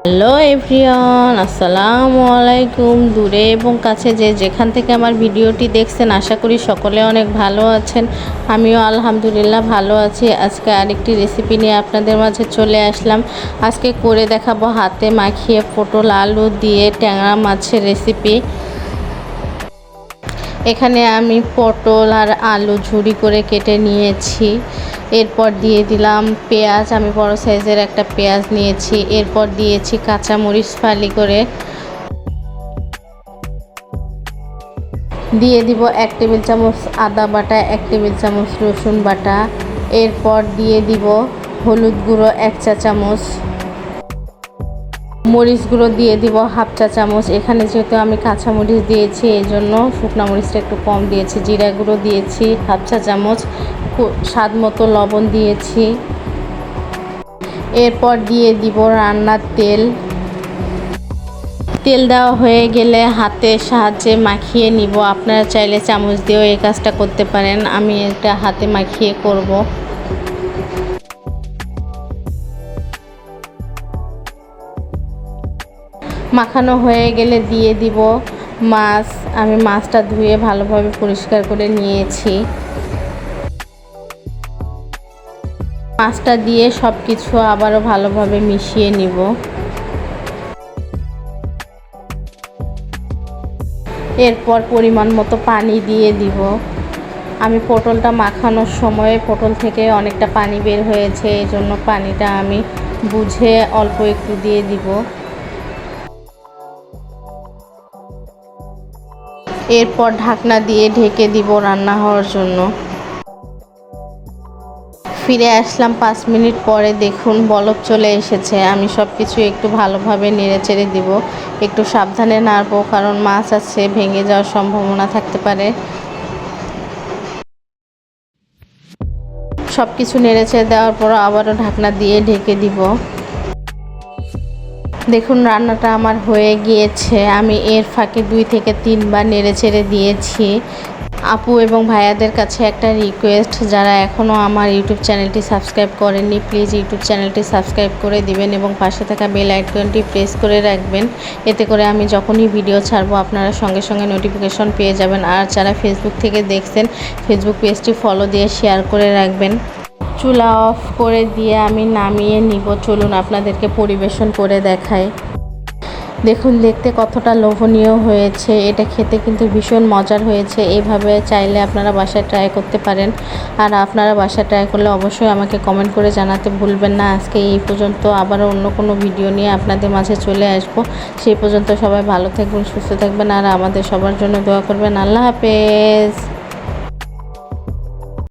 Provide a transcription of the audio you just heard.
Hello everyone, আসসালামু আলাইকুম। দূরে এবং কাছে যে যেখান থেকে আমার ভিডিওটি দেখছেন, আশা করি সকলে অনেক ভালো আছেন। আমিও আলহামদুলিল্লাহ ভালো আছি। আজকে আরেকটি রেসিপি নিয়ে আপনাদের মাঝে চলে আসলাম। আজকে করে দেখাবো হাতে মাখিয়ে পটল আলু দিয়ে ট্যাংরা মাছের রেসিপি। এখানে আমি পটল আর আলু ঝুরি করে কেটে নিয়েছি। এরপর দিয়ে দিলাম পেঁয়াজ, আমি বড় সাইজের একটা পেঁয়াজ নিয়েছি। এরপর দিয়েছি কাঁচামরিচ ফালি করে। দিয়ে দিব 1 টেবিল চামচ আদা বাটা, 1 টেবিল চামচ রসুন বাটা। এরপর দিয়ে দিব হলুদ গুঁড়ো 1 চা চামচ, মরিচ গুঁড়ো দিয়ে দিব 1/2 চা চামচ। এখানে যেহেতু আমি কাঁচামরিচ দিয়েছি এই জন্য শুকনো মরিচটা একটু কম দিয়েছি। জিরা গুঁড়ো দিয়েছি 1/2 চা চামচ, স্বাদ মতো লবণ দিয়েছি। এরপর দিয়ে দিব রান্নার তেল। তেল দেওয়া হয়ে গেলে হাতের সাহায্যে মাখিয়ে নিব। আপনারা চাইলে চামচ দিয়েও এই কাজটা করতে পারেন, আমি এটা হাতে মাখিয়ে করব। মাখানো হয়ে গেলে দিয়ে দিব মাছ। আমি মাছটা ধুয়ে ভালোভাবে পরিষ্কার করে নিয়েছি। মাছটা দিয়ে সব কিছু আবারও ভালোভাবে মিশিয়ে নিব। এরপর পরিমাণ মতো পানি দিয়ে দিব। আমি পটলটা মাখানোর সময় পটল থেকে অনেকটা পানি বের হয়েছে, এই জন্য পানিটা আমি বুঝে অল্প একটু দিয়ে দিব। এরপর ঢাকনা দিয়ে ঢেকে দিব রান্না হওয়ার জন্য। ফিরে আসলাম 5 মিনিট পরে, দেখুন বলক চলে এসেছে। আমি সব কিছু একটু ভালোভাবে নেড়ে চেড়ে দিব। একটু সাবধানে নাড়বো, কারণ মাছ আছে, ভেঙে যাওয়ার সম্ভাবনা থাকতে পারে। সব কিছু নেড়ে চেড়ে দেওয়ার পর আবারও ঢাকনা দিয়ে ঢেকে দিব। দেখুন রান্নাটা আমার হয়ে গিয়েছে। আমি এর ফাঁকে 2 থেকে 3 বার নেড়ে চেড়ে দিয়েছি। আপু এবং ভাইয়াদের কাছে একটা রিকোয়েস্ট, যারা এখনও আমার ইউটিউব চ্যানেলটি সাবস্ক্রাইব করেননি, প্লিজ ইউটিউব চ্যানেলটি সাবস্ক্রাইব করে দিবেন এবং পাশে থাকা বেল আইকনটি প্রেস করে রাখবেন। এতে করে আমি যখনই ভিডিও ছাড়বো আপনারা সঙ্গে সঙ্গে নোটিফিকেশন পেয়ে যাবেন। আর যারা ফেসবুক থেকে দেখছেন, ফেসবুক পেজটি ফলো দিয়ে শেয়ার করে রাখবেন। চুলা অফ করে দিয়ে আমি নামিয়ে নিব। চলুন আপনাদেরকে পরিবেশন করে দেখাই। দেখুন দেখতে কতটা লোভনীয় হয়েছে। এটা খেতে কিন্তু ভীষণ মজার হয়েছে। এইভাবে চাইলে আপনারা বাসায় ট্রাই করতে পারেন। আর আপনারা বাসায় ট্রাই করলে অবশ্যই আমাকে কমেন্ট করে জানাতে ভুলবেন না। আজকে এই পর্যন্ত, আবারও অন্য কোনো ভিডিও নিয়ে আপনাদের মাঝে চলে আসব। সেই পর্যন্ত সবাই ভালো থাকবেন, সুস্থ থাকবেন আর আমাদের সবার জন্য দোয়া করবেন। আল্লাহ হাফেজ।